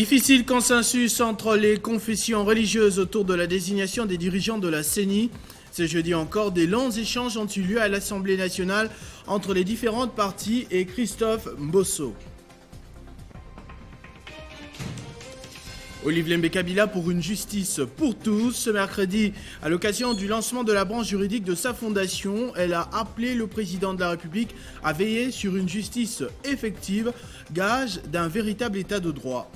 Difficile consensus entre les confessions religieuses autour de la désignation des dirigeants de la CENI. Ce jeudi encore, des longs échanges ont eu lieu à l'Assemblée nationale entre les différentes parties et Christophe Mbosso. Olive Lembe Kabila pour une justice pour tous. Ce mercredi, à l'occasion du lancement de la branche juridique de sa fondation, elle a appelé le président de la République à veiller sur une justice effective, gage d'un véritable état de droit.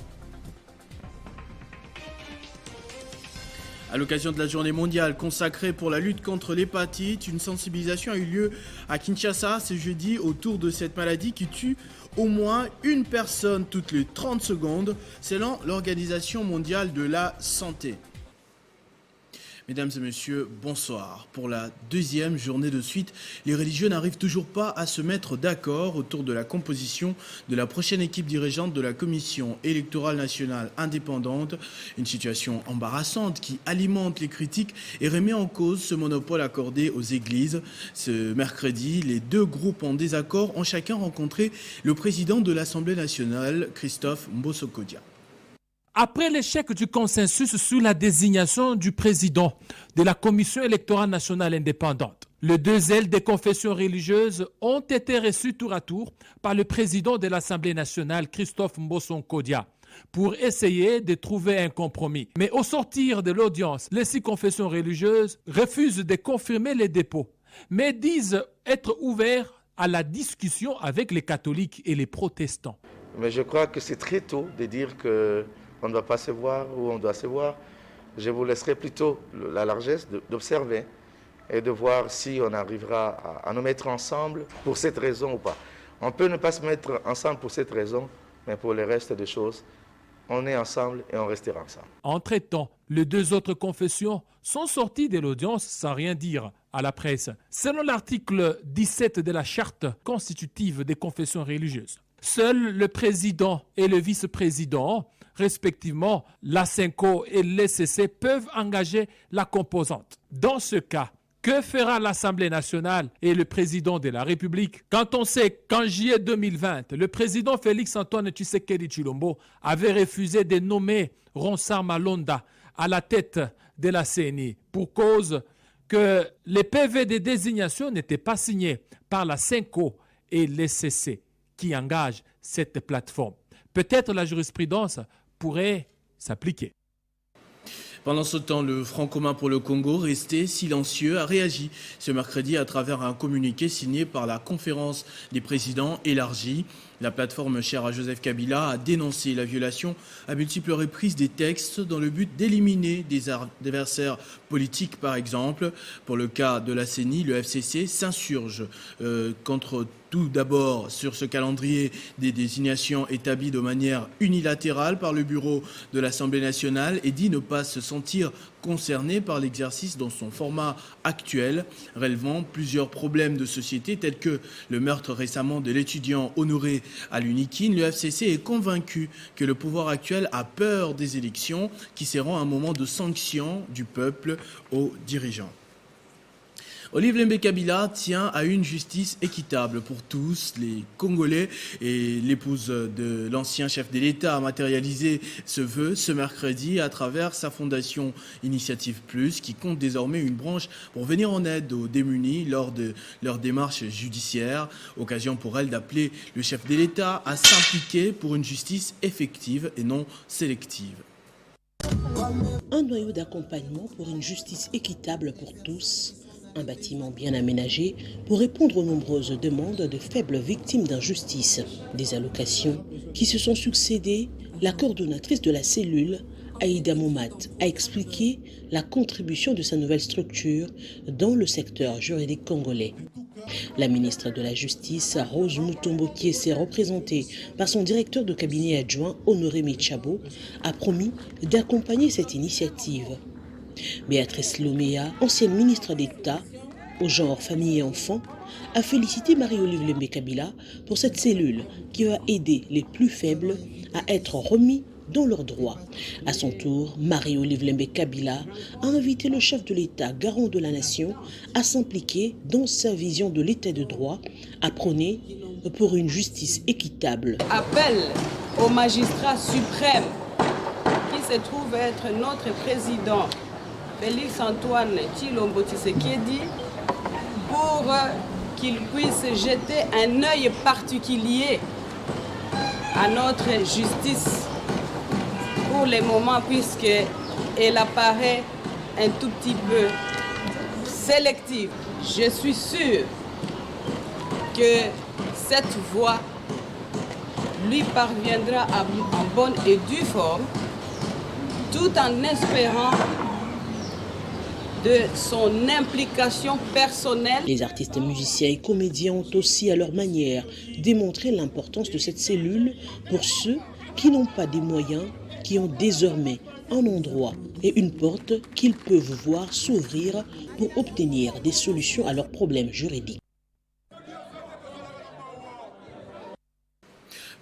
À l'occasion de la journée mondiale consacrée pour la lutte contre l'hépatite, une sensibilisation a eu lieu à Kinshasa ce jeudi autour de cette maladie qui tue au moins une personne toutes les 30 secondes, selon l'Organisation mondiale de la santé. Mesdames et messieurs, bonsoir. Pour la deuxième journée de suite, les religieux n'arrivent toujours pas à se mettre d'accord autour de la composition de la prochaine équipe dirigeante de la Commission électorale nationale indépendante. Une situation embarrassante qui alimente les critiques et remet en cause ce monopole accordé aux églises. Ce mercredi, les deux groupes en désaccord ont chacun rencontré le président de l'Assemblée nationale, Christophe Mbosso Kodia. Après l'échec du consensus sur la désignation du président de la Commission électorale nationale indépendante, les deux ailes des confessions religieuses ont été reçues tour à tour par le président de l'Assemblée nationale, Christophe Mbosso Kodia, pour essayer de trouver un compromis. Mais au sortir de l'audience, les 6 confessions religieuses refusent de confirmer les dépôts, mais disent être ouverts à la discussion avec les catholiques et les protestants. Mais je crois que c'est très tôt de dire qu'on ne doit pas se voir ou on doit se voir. Je vous laisserai plutôt la largesse d'observer et de voir si on arrivera à nous mettre ensemble pour cette raison ou pas. On peut ne pas se mettre ensemble pour cette raison, mais pour le reste des choses, on est ensemble et on restera ensemble. Entre-temps, les 2 autres confessions sont sorties de l'audience sans rien dire à la presse, selon l'article 17 de la charte constitutive des confessions religieuses. Seuls le président et le vice-président, respectivement l'ASENCO et l'ECC, peuvent engager la composante. Dans ce cas, que fera l'Assemblée nationale et le président de la République quand on sait qu'en juillet 2020, le président Félix-Antoine Tshisekedi Tshilombo avait refusé de nommer Ronsard Malonda à la tête de la CENI pour cause que les PV de désignation n'étaient pas signés par la SENCO et l'ECC qui engagent cette plateforme. Peut-être la jurisprudence pourrait s'appliquer. Pendant ce temps, le Front commun pour le Congo, resté silencieux, a réagi ce mercredi à travers un communiqué signé par la conférence des présidents élargie. La plateforme chère à Joseph Kabila a dénoncé la violation à multiples reprises des textes dans le but d'éliminer des adversaires politiques, par exemple. Pour le cas de la CENI, le FCC s'insurge contre tout d'abord sur ce calendrier des désignations établi de manière unilatérale par le bureau de l'Assemblée nationale et dit ne pas se sentir concerné par l'exercice dans son format actuel, relevant plusieurs problèmes de société tels que le meurtre récemment de l'étudiant Honoré à l'Unikin. Le FCC est convaincu que le pouvoir actuel a peur des élections qui seront un moment de sanction du peuple aux dirigeants. Olive Lembe Kabila tient à une justice équitable pour tous. Les Congolais et l'épouse de l'ancien chef de l'État a matérialisé ce vœu ce mercredi à travers sa fondation Initiative Plus qui compte désormais une branche pour venir en aide aux démunis lors de leur démarche judiciaire. Occasion pour elle d'appeler le chef de l'État à s'impliquer pour une justice effective et non sélective. Un noyau d'accompagnement pour une justice équitable pour tous. Un bâtiment bien aménagé pour répondre aux nombreuses demandes de faibles victimes d'injustice. Des allocations qui se sont succédées, la coordonnatrice de la cellule, Aïda Momat, a expliqué la contribution de sa nouvelle structure dans le secteur juridique congolais. La ministre de la Justice, Rose Mutombo Kiese, représentée par son directeur de cabinet adjoint, Honoré Michabo, a promis d'accompagner cette initiative. Béatrice Lomea, ancienne ministre d'État au genre, famille et enfants, a félicité Marie-Olive Lembe Kabila pour cette cellule qui va aider les plus faibles à être remis dans leurs droits. À son tour, Marie-Olive Lembe Kabila a invité le chef de l'État, garant de la nation, à s'impliquer dans sa vision de l'État de droit, à prôner pour une justice équitable. Appel au magistrat suprême se trouve être notre président, Félix Antoine Tshilombo Tshisekedi, pour qu'il puisse jeter un œil particulier à notre justice pour le moment, puisqu'elle apparaît un tout petit peu sélective. Je suis sûre que cette voie lui parviendra en bonne et due forme, tout en espérant de son implication personnelle. Les artistes, musiciens et comédiens ont aussi à leur manière démontré l'importance de cette cellule pour ceux qui n'ont pas des moyens, qui ont désormais un endroit et une porte qu'ils peuvent voir s'ouvrir pour obtenir des solutions à leurs problèmes juridiques.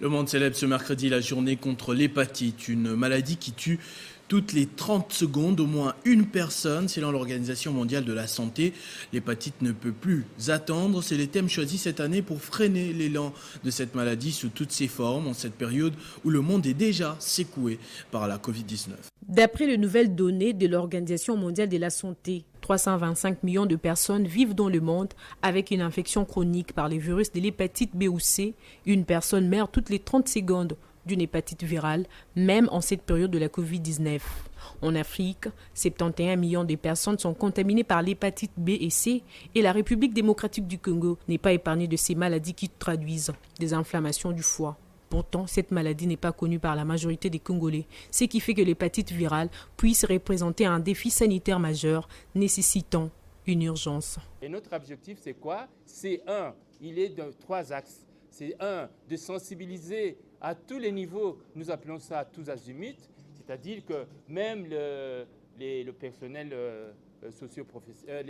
Le monde célèbre ce mercredi la journée contre l'hépatite, une maladie qui tue toutes les 30 secondes au moins une personne selon l'Organisation mondiale de la santé. L'hépatite ne peut plus attendre, c'est les thèmes choisis cette année pour freiner l'élan de cette maladie sous toutes ses formes en cette période où le monde est déjà secoué par la Covid-19. D'après les nouvelles données de l'Organisation mondiale de la santé, 325 millions de personnes vivent dans le monde avec une infection chronique par les virus de l'hépatite B ou C. Une personne meurt toutes les 30 secondes d'une hépatite virale, même en cette période de la Covid-19. En Afrique, 71 millions de personnes sont contaminées par l'hépatite B et C et la République démocratique du Congo n'est pas épargnée de ces maladies qui traduisent des inflammations du foie. Pourtant, cette maladie n'est pas connue par la majorité des Congolais, ce qui fait que l'hépatite virale puisse représenter un défi sanitaire majeur nécessitant une urgence. Et notre objectif, c'est quoi? Il est de 3 axes. C'est de sensibiliser à tous les niveaux, nous appelons ça à tous azimuts, c'est-à-dire que même le personnel socio-professionnel,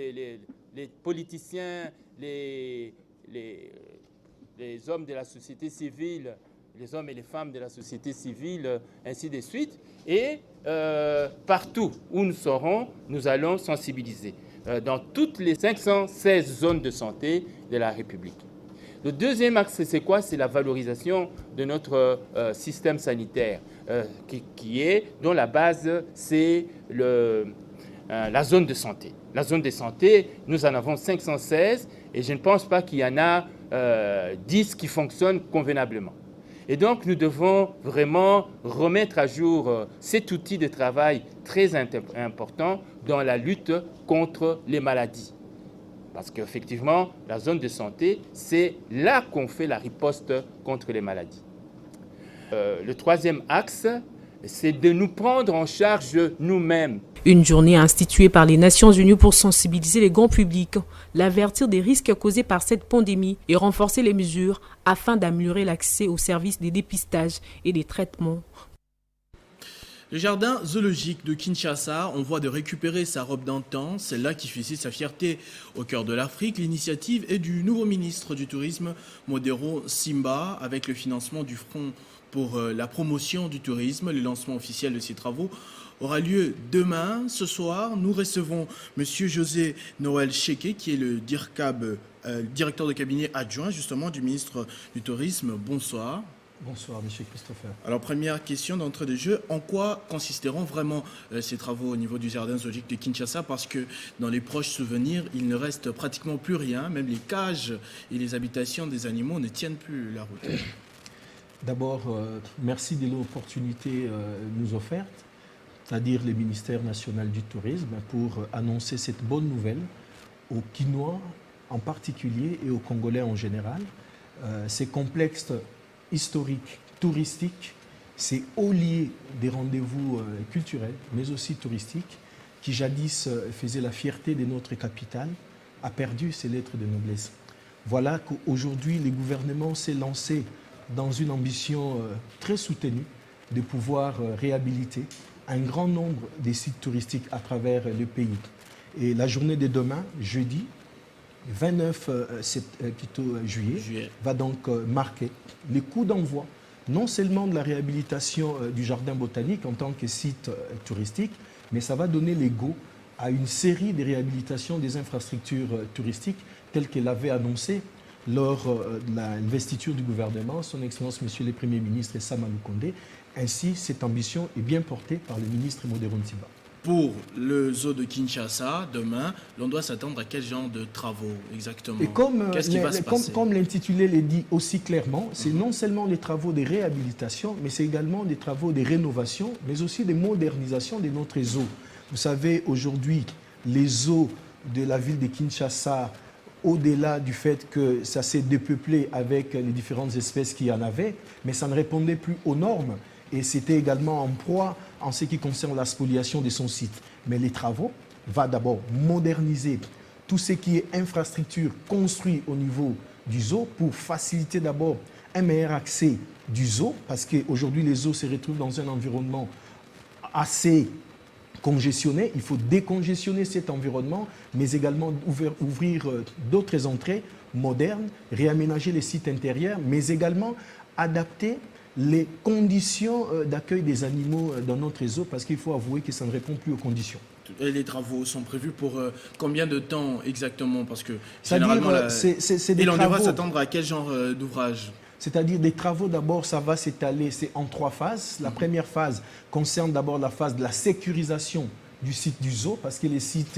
les politiciens, les hommes de la société civile, les hommes et les femmes de la société civile, ainsi de suite. Et partout où nous serons, nous allons sensibiliser dans toutes les 516 zones de santé de la République. Le deuxième axe, c'est quoi? C'est la valorisation de notre système sanitaire, dont la base, c'est la zone de santé. La zone de santé, nous en avons 516 et je ne pense pas qu'il y en a 10 qui fonctionnent convenablement. Et donc, nous devons vraiment remettre à jour cet outil de travail très important dans la lutte contre les maladies. Parce qu'effectivement, la zone de santé, c'est là qu'on fait la riposte contre les maladies. Le troisième axe, c'est de nous prendre en charge nous-mêmes. Une journée instituée par les Nations Unies pour sensibiliser les grands publics, l'avertir des risques causés par cette pandémie et renforcer les mesures afin d'améliorer l'accès aux services de dépistage et des traitements. Le jardin zoologique de Kinshasa, on voit de récupérer sa robe d'antan, celle-là qui faisait sa fierté au cœur de l'Afrique. L'initiative est du nouveau ministre du Tourisme, Modero Simba, avec le financement du Front pour la promotion du tourisme. Le lancement officiel de ces travaux aura lieu demain. Ce soir, nous recevons M. José Noël Cheke, qui est le directeur de cabinet adjoint justement du ministre du Tourisme. Bonsoir. Bonsoir, M. Christopher. Alors, première question d'entrée de jeu. En quoi consisteront vraiment ces travaux au niveau du jardin zoologique de Kinshasa? Parce que dans les proches souvenirs, il ne reste pratiquement plus rien. Même les cages et les habitations des animaux ne tiennent plus la route. D'abord, merci de l'opportunité nous offerte, c'est-à-dire le ministère national du tourisme, pour annoncer cette bonne nouvelle aux Kinois en particulier et aux Congolais en général. Ces complexes historiques, touristiques, ces hauts lieux des rendez-vous culturels, mais aussi touristiques, qui jadis faisaient la fierté de notre capitale, a perdu ses lettres de noblesse. Voilà qu'aujourd'hui, le gouvernement s'est lancé dans une ambition très soutenue de pouvoir réhabiliter un grand nombre de sites touristiques à travers le pays. Et la journée de demain, jeudi, 29 juillet, va donc marquer le coup d'envoi, non seulement de la réhabilitation du jardin botanique en tant que site touristique, mais ça va donner le go à une série de réhabilitations des infrastructures touristiques telles qu'elle avait annoncé lors de l'investiture du gouvernement, son Excellence Monsieur le Premier ministre Sama Lukonde, Ainsi, cette ambition est bien portée par le ministre Modero Ntimba. Pour le zoo de Kinshasa, demain, l'on doit s'attendre à quel genre de travaux exactement? Et Qu'est-ce qui va se passer? comme l'intitulé le dit aussi clairement, c'est non seulement des travaux de réhabilitation, mais c'est également des travaux de rénovation, mais aussi de modernisation de notre zoo. Vous savez, aujourd'hui, les zoos de la ville de Kinshasa, au-delà du fait que ça s'est dépeuplé avec les différentes espèces qu'il y en avait, mais ça ne répondait plus aux normes. Et c'était également en proie en ce qui concerne la spoliation de son site. Mais les travaux vont d'abord moderniser tout ce qui est infrastructure construite au niveau du zoo pour faciliter d'abord un meilleur accès du zoo, parce qu'aujourd'hui les zoos se retrouvent dans un environnement assez congestionné. Il faut décongestionner cet environnement, mais également ouvrir d'autres entrées modernes, réaménager les sites intérieurs, mais également adapter les conditions d'accueil des animaux dans notre zoo, parce qu'il faut avouer que ça ne répond plus aux conditions. Et les travaux sont prévus pour combien de temps exactement? Parce que généralement, et l'on devra s'attendre à quel genre d'ouvrage? C'est-à-dire des travaux, d'abord, ça va s'étaler, c'est en 3 phases. La première phase concerne d'abord la phase de la sécurisation du site du zoo, parce que le site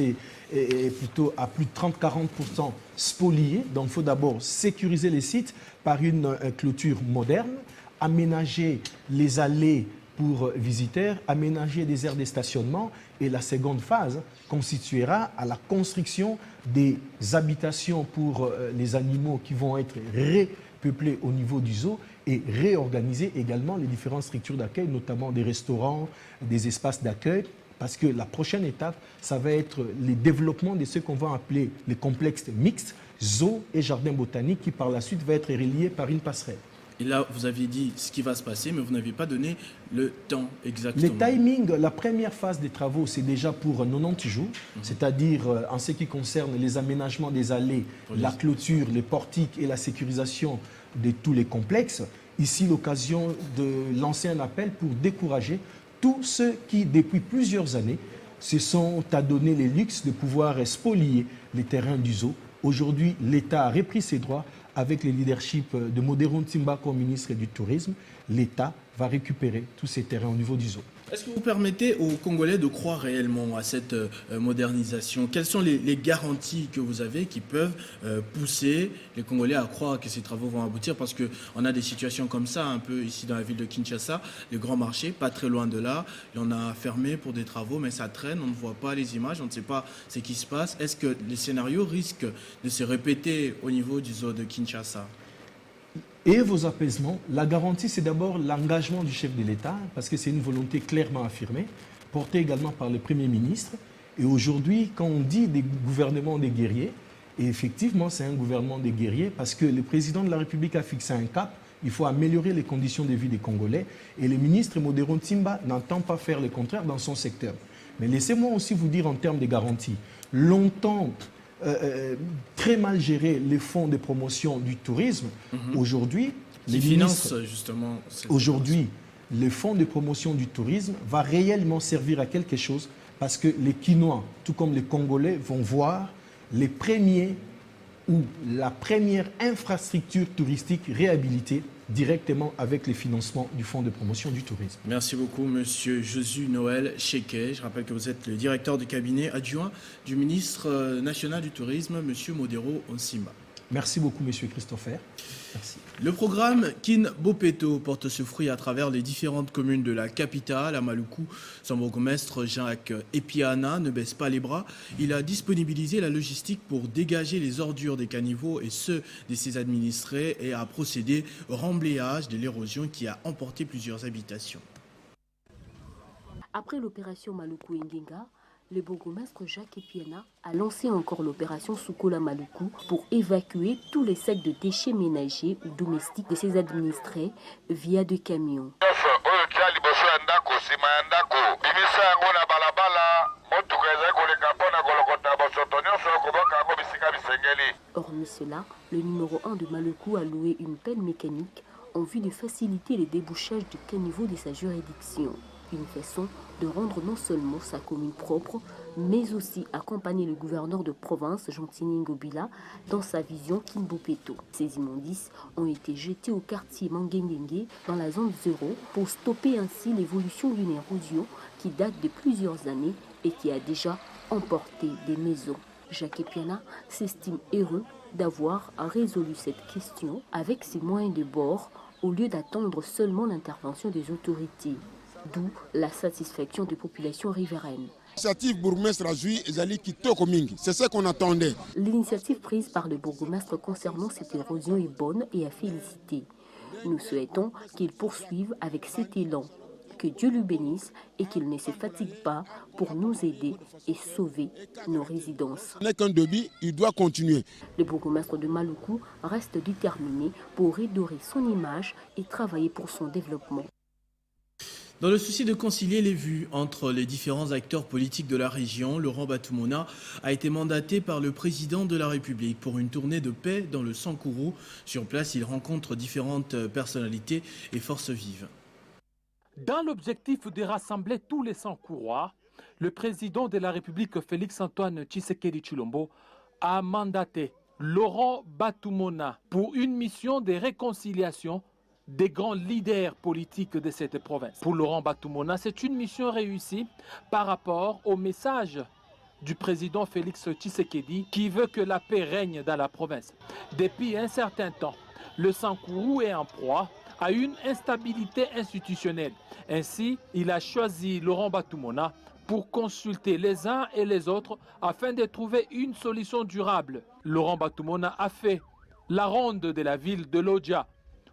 est plutôt à plus de 30-40% spolié. Donc il faut d'abord sécuriser les sites par une clôture moderne, aménager les allées pour visiteurs, aménager des aires de stationnement, et la seconde phase constituera à la construction des habitations pour les animaux qui vont être repeuplés au niveau du zoo, et réorganiser également les différentes structures d'accueil, notamment des restaurants, des espaces d'accueil, parce que la prochaine étape, ça va être le développement de ce qu'on va appeler les complexes mixtes, zoo et jardin botanique, qui par la suite va être relié par une passerelle. Et là, vous aviez dit ce qui va se passer, mais vous n'avez pas donné le temps exactement. Le timing, la première phase des travaux, c'est déjà pour 90 jours, c'est-à-dire en ce qui concerne les aménagements des allées, la clôture, les portiques et la sécurisation de tous les complexes. Ici, l'occasion de lancer un appel pour décourager tous ceux qui, depuis plusieurs années, se sont adonnés les luxes de pouvoir spolier les terrains du zoo. Aujourd'hui, l'État a repris ses droits. Avec le leadership de Modero Ntimba comme ministre du Tourisme, l'État va récupérer tous ces terrains au niveau du zoo. Est-ce que vous permettez aux Congolais de croire réellement à cette modernisation? Quelles sont les garanties que vous avez qui peuvent pousser les Congolais à croire que ces travaux vont aboutir? Parce qu'on a des situations comme ça, un peu ici dans la ville de Kinshasa, le grand marché, pas très loin de là, on a fermé pour des travaux, mais ça traîne, on ne voit pas les images, on ne sait pas ce qui se passe. Est-ce que les scénarios risquent de se répéter au niveau du zoo de Kinshasa? Et vos apaisements, la garantie, c'est d'abord l'engagement du chef de l'État, parce que c'est une volonté clairement affirmée, portée également par le Premier ministre. Et aujourd'hui, quand on dit des gouvernements des guerriers, et effectivement, c'est un gouvernement des guerriers, parce que le président de la République a fixé un cap, il faut améliorer les conditions de vie des Congolais, et le ministre Modero Ntimba n'entend pas faire le contraire dans son secteur. Mais laissez-moi aussi vous dire en termes de garantie, longtemps, très mal gérer les fonds de promotion du tourisme. Aujourd'hui, les finances justement. Aujourd'hui, le fonds de promotion du tourisme va réellement servir à quelque chose, parce que les Kinois, tout comme les Congolais, vont voir les premiers ou la première infrastructure touristique réhabilitée directement avec les financements du fonds de promotion du tourisme. Merci beaucoup, Monsieur Josu Noël Cheke. Je rappelle que vous êtes le directeur de cabinet adjoint du ministre national du tourisme, Monsieur Modero Ntimba. Merci beaucoup, Monsieur Christopher. Merci. Le programme Kin Bopeto porte ce fruit à travers les différentes communes de la capitale. À Maluku, son bourgmestre Jacques Epiana ne baisse pas les bras. Il a disponibilisé la logistique pour dégager les ordures des caniveaux et ceux de ses administrés et a procédé au remblayage de l'érosion qui a emporté plusieurs habitations. Après l'opération Maluku Ngenga, le bourgmestre Jacques Epiana a lancé encore l'opération Sukola Maluku pour évacuer tous les sacs de déchets ménagers ou domestiques de ses administrés via des camions. Hormis cela, le numéro 1 de Maluku a loué une pelle mécanique en vue de faciliter le débouchage du caniveau de sa juridiction. Une façon de rendre non seulement sa commune propre, mais aussi accompagner le gouverneur de province, Jean-Tini Ngobila, dans sa vision Kimbopeto. Ces immondices ont été jetés au quartier Mangengengue, dans la zone 0, pour stopper ainsi l'évolution d'une érosion qui date de plusieurs années et qui a déjà emporté des maisons. Jacques Piana s'estime heureux d'avoir résolu cette question avec ses moyens de bord au lieu d'attendre seulement l'intervention des autorités. D'où la satisfaction des populations riveraines. C'est ce qu'on attendait. L'initiative prise par le bourgmestre concernant cette érosion est bonne et à féliciter. Nous souhaitons qu'il poursuive avec cet élan. Que Dieu lui bénisse et qu'il ne se fatigue pas pour nous aider et sauver nos résidences. Ce n'est qu'un début, il doit continuer. Le bourgmestre de Maluku reste déterminé pour redorer son image et travailler pour son développement. Dans le souci de concilier les vues entre les différents acteurs politiques de la région, Laurent Batumona a été mandaté par le président de la République pour une tournée de paix dans le Sankourou. Sur place, il rencontre différentes personnalités et forces vives. Dans l'objectif de rassembler tous les Sankourois, le président de la République, Félix-Antoine Tshisekedi Tshilombo, a mandaté Laurent Batumona pour une mission de réconciliation des grands leaders politiques de cette province. Pour Laurent Batumona, c'est une mission réussie par rapport au message du président Félix Tshisekedi qui veut que la paix règne dans la province. Depuis un certain temps, le Sankourou est en proie à une instabilité institutionnelle. Ainsi, il a choisi Laurent Batumona pour consulter les uns et les autres afin de trouver une solution durable. Laurent Batumona a fait la ronde de la ville de Lodja,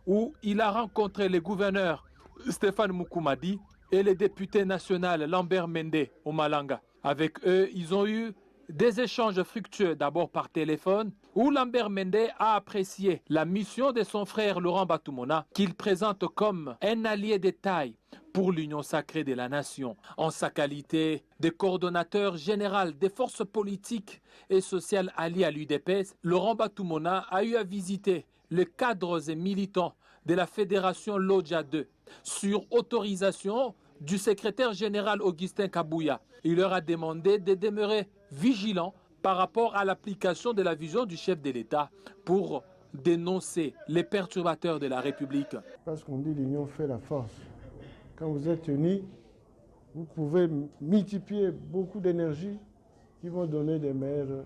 où il a rencontré le gouverneur Stéphane Mukumadi et le député national Lambert Mende au Malanga. Avec eux, ils ont eu des échanges fructueux, d'abord par téléphone, où Lambert Mende a apprécié la mission de son frère Laurent Batumona, qu'il présente comme un allié de taille pour l'union sacrée de la nation. En sa qualité de coordonnateur général des forces politiques et sociales alliées à l'UDPS, Laurent Batumona a eu à visiter les cadres et militants de la Fédération Lodja 2 sur autorisation du secrétaire général Augustin Kabouya. Il leur a demandé de demeurer vigilants par rapport à l'application de la vision du chef de l'État pour dénoncer les perturbateurs de la République. Parce qu'on dit l'union fait la force. Quand vous êtes unis, vous pouvez multiplier beaucoup d'énergie qui vont donner des meilleurs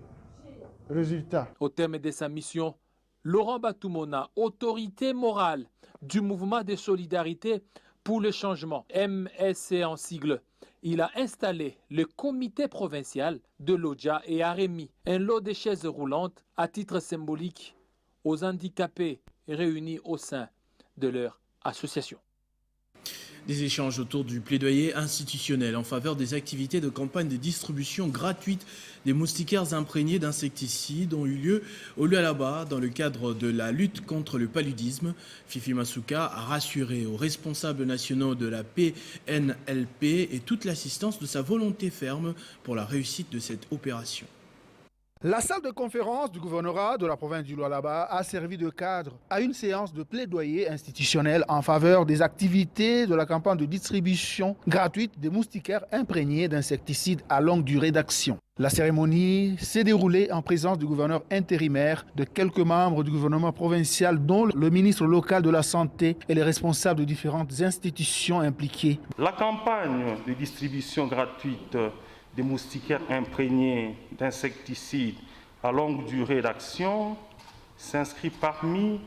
résultats. Au terme de sa mission, Laurent Batumona, autorité morale du mouvement de solidarité pour le changement, MSC en sigle, il a installé le comité provincial de Lodja et a remis un lot de chaises roulantes à titre symbolique aux handicapés réunis au sein de leur association. Des échanges autour du plaidoyer institutionnel en faveur des activités de campagne de distribution gratuite des moustiquaires imprégnés d'insecticides ont eu lieu au Lualaba dans le cadre de la lutte contre le paludisme. Fifi Masuka a rassuré aux responsables nationaux de la PNLP et toute l'assistance de sa volonté ferme pour la réussite de cette opération. La salle de conférence du gouvernorat de la province du Lualaba a servi de cadre à une séance de plaidoyer institutionnel en faveur des activités de la campagne de distribution gratuite des moustiquaires imprégnés d'insecticides à longue durée d'action. La cérémonie s'est déroulée en présence du gouverneur intérimaire, de quelques membres du gouvernement provincial, dont le ministre local de la Santé et les responsables de différentes institutions impliquées. La campagne de distribution gratuite des moustiquaires imprégnés d'insecticides à longue durée d'action s'inscrit parmi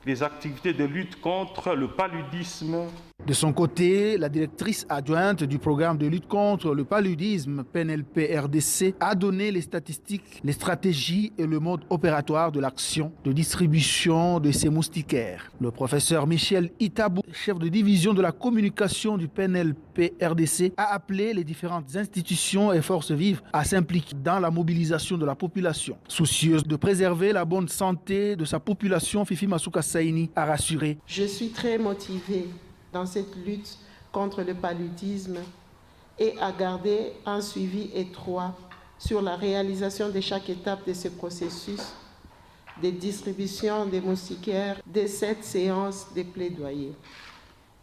les activités de lutte contre le paludisme. De son côté, la directrice adjointe du programme de lutte contre le paludisme PNLP-RDC a donné les statistiques, les stratégies et le mode opératoire de l'action de distribution de ces moustiquaires. Le professeur Michel Itabou, chef de division de la communication du PNLP-RDC, a appelé les différentes institutions et forces vives à s'impliquer dans la mobilisation de la population. Soucieuse de préserver la bonne santé de sa population, Fifi Masuka Saini a rassuré. Je suis très motivée dans cette lutte contre le paludisme et à garder un suivi étroit sur la réalisation de chaque étape de ce processus de distribution des moustiquaires de cette séance de plaidoyer.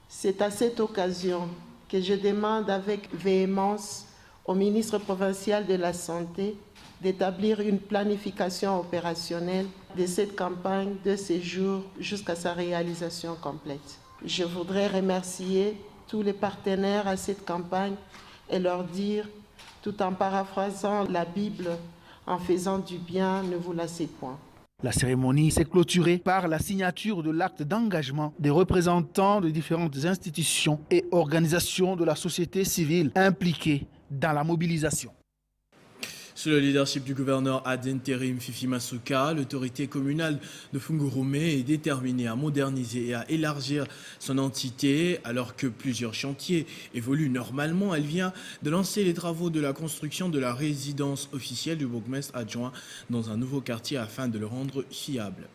C'est à cette occasion que je demande avec véhémence au ministre provincial de la Santé d'établir une planification opérationnelle de cette campagne de séjour jusqu'à sa réalisation complète. Je voudrais remercier tous les partenaires à cette campagne et leur dire, tout en paraphrasant la Bible, en faisant du bien, ne vous lassez point. La cérémonie s'est clôturée par la signature de l'acte d'engagement des représentants de différentes institutions et organisations de la société civile impliquées dans la mobilisation. Sous le leadership du gouverneur ad interim Fifi Masuka, l'autorité communale de Fungurume est déterminée à moderniser et à élargir son entité. Alors que plusieurs chantiers évoluent normalement, elle vient de lancer les travaux de la construction de la résidence officielle du bourgmestre adjoint dans un nouveau quartier afin de le rendre fiable.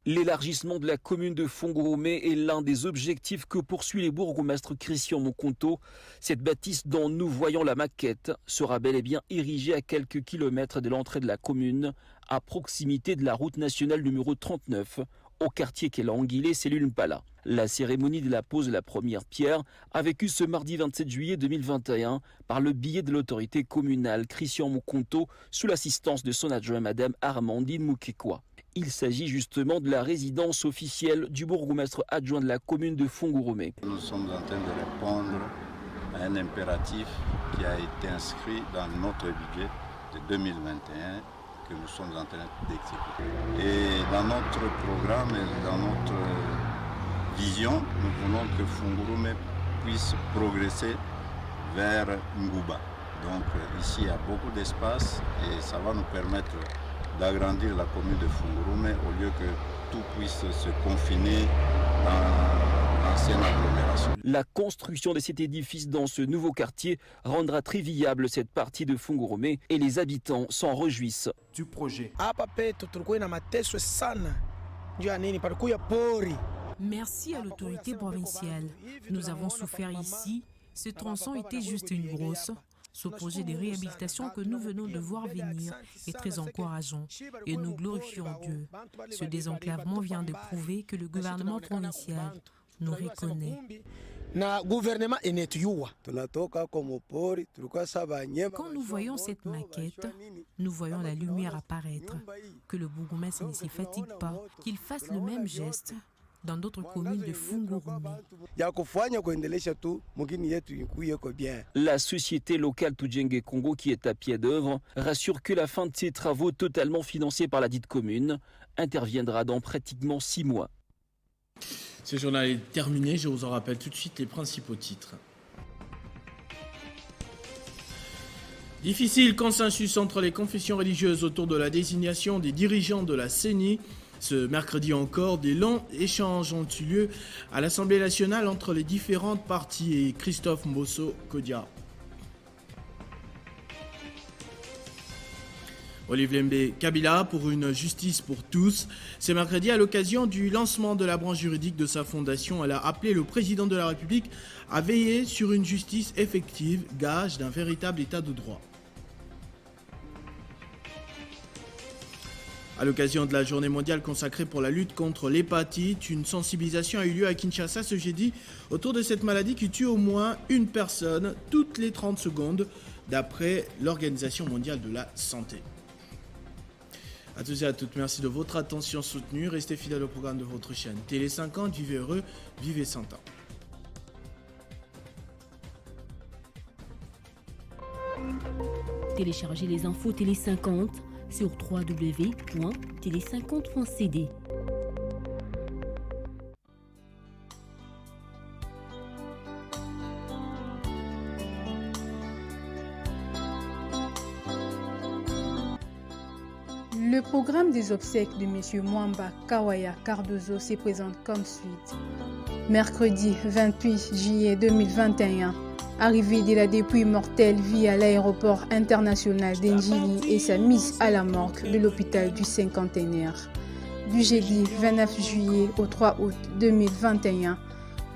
L'élargissement de la commune de Fungurume est l'un des objectifs que poursuit le bourgmestre Christian Mokonto. Cette bâtisse dont nous voyons la maquette sera bel et bien érigée à quelques kilomètres de l'entrée de la commune, à proximité de la route nationale numéro 39, au quartier Kelangile, cellule Mpala. La cérémonie de la pose de la première pierre a vécu ce mardi 27 juillet 2021 par le biais de l'autorité communale Christian Mokonto sous l'assistance de son adjoint Madame Armandine Mukekwa. Il s'agit justement de la résidence officielle du bourgmestre adjoint de la commune de Fungurume. Nous sommes en train de répondre à un impératif qui a été inscrit dans notre budget de 2021 que nous sommes en train d'exécuter. Et dans notre programme et dans notre vision, nous voulons que Fungurume puisse progresser vers Nguba. Donc ici il y a beaucoup d'espace et ça va nous permettre d'agrandir la commune de Fungurume au lieu que tout puisse se confiner dans l'ancienne agglomération. La construction de cet édifice dans ce nouveau quartier rendra très viable cette partie de Fungurume et les habitants s'en réjouissent. Du projet. Merci à l'autorité provinciale. Nous avons souffert ici. Ce tronçon était juste une brosse. Ce projet de réhabilitation que nous venons de voir venir est très encourageant et nous glorifions Dieu. Ce désenclavement vient de prouver que le gouvernement provincial nous reconnaît. Quand nous voyons cette maquette, nous voyons la lumière apparaître, que le bourgmestre ne se fatigue pas, qu'il fasse le même geste dans d'autres communes de Fungurume. La société locale Tujenge Congo, qui est à pied d'œuvre, rassure que la fin de ces travaux totalement financés par la dite commune interviendra dans pratiquement 6 mois. Ce journal est terminé, je vous en rappelle tout de suite les principaux titres. Difficile consensus entre les confessions religieuses autour de la désignation des dirigeants de la CENI. Ce mercredi encore, des longs échanges ont eu lieu à l'Assemblée nationale entre les différentes parties et Christophe Mbosso Kodia. Olive Lembe Kabila pour une justice pour tous. Ce mercredi, à l'occasion du lancement de la branche juridique de sa fondation, elle a appelé le président de la République à veiller sur une justice effective, gage d'un véritable état de droit. À l'occasion de la journée mondiale consacrée pour la lutte contre l'hépatite, une sensibilisation a eu lieu à Kinshasa ce jeudi autour de cette maladie qui tue au moins une personne toutes les 30 secondes, d'après l'Organisation mondiale de la santé. À tous et à toutes, merci de votre attention soutenue. Restez fidèles au programme de votre chaîne Télé 50. Vivez heureux, vivez 100 ans. Téléchargez les infos Télé 50 sur www.tele50.cd. Le programme des obsèques de M. Mwamba Kawaya Cardozo se présente comme suite. Mercredi 28 juillet 2021, arrivée de la dépouille mortelle via l'aéroport international d'Enjili et sa mise à la morgue de l'hôpital du Cinquantenaire. Du jeudi 29 juillet au 3 août 2021,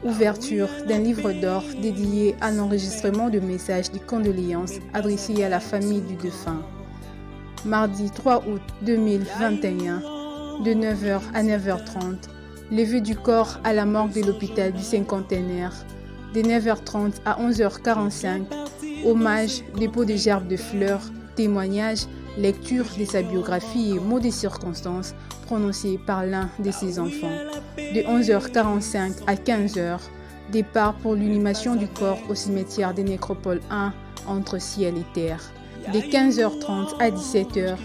ouverture d'un livre d'or dédié à l'enregistrement de messages de condoléances adressés à la famille du défunt. Mardi 3 août 2021, de 9h à 9h30, levée du corps à la morgue de l'hôpital du Cinquantenaire. De 9h30 à 11h45, hommage, dépôt des gerbes de fleurs, témoignages, lecture de sa biographie et mots des circonstances prononcés par l'un de ses enfants. De 11h45 à 15h, départ pour l'inhumation du corps au cimetière des Nécropoles 1 entre ciel et terre. De 15h30 à 17h,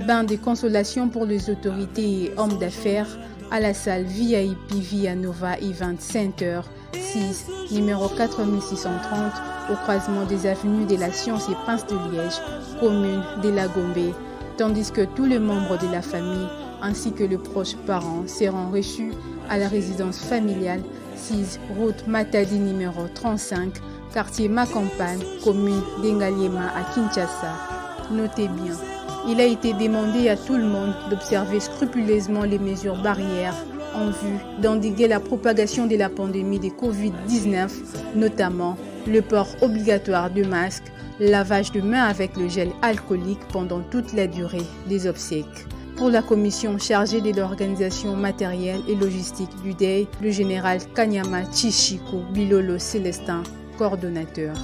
bain de consolation pour les autorités et hommes d'affaires à la salle VIP Via Nova Event Center 6, numéro 4630, au croisement des avenues de la Science et Prince de Liège, commune de la Gombe, tandis que tous les membres de la famille ainsi que les proches parents seront reçus à la résidence familiale 6, route Matadi numéro 35, quartier Macampagne, commune d'Engaliema à Kinshasa. Notez bien, il a été demandé à tout le monde d'observer scrupuleusement les mesures barrières en vue d'endiguer la propagation de la pandémie de Covid-19, notamment le port obligatoire de masques, lavage de mains avec le gel alcoolique pendant toute la durée des obsèques. Pour la commission chargée de l'organisation matérielle et logistique du deuil, le général Kanyama Chishiko Bilolo Célestin, coordonnateur.